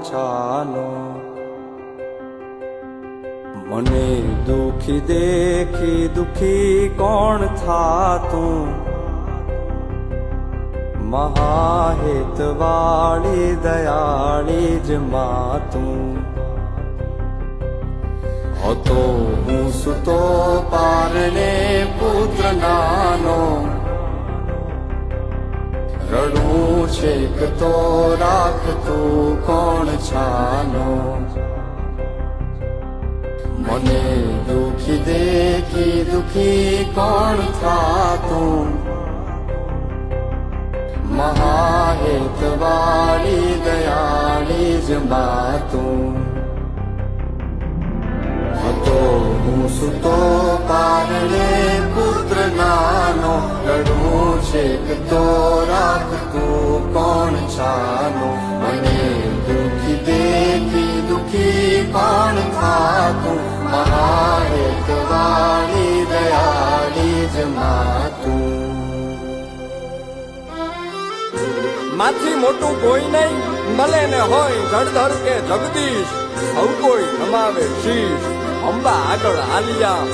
છાનો મને દુખી દેખી દુખી કોણ થાતું મહાહેતવાળી દયાળી જ માતું હતો હું સુતો પારણે પુત્ર નાનો રડું છેક તો રાખતું કોણ છાનો મને દુખી દેખી દુખી કોણ થાતું મહાહેતવાળી દયાળી જ માતું હતો હું સુતો પારણે પુત્ર નાનો રડું છેક તો રાખતું કોણ છાનો મને દુખી દેખી દુખી કોણ થાતું મહાહેતવાળી દયાળી જ માતું માથી મોટું કોઈ નહીં મળે ને હોય જળધર કે જગદીશ સૌ કોઈ નમાવે શીશ અંબા આગળ આલિયા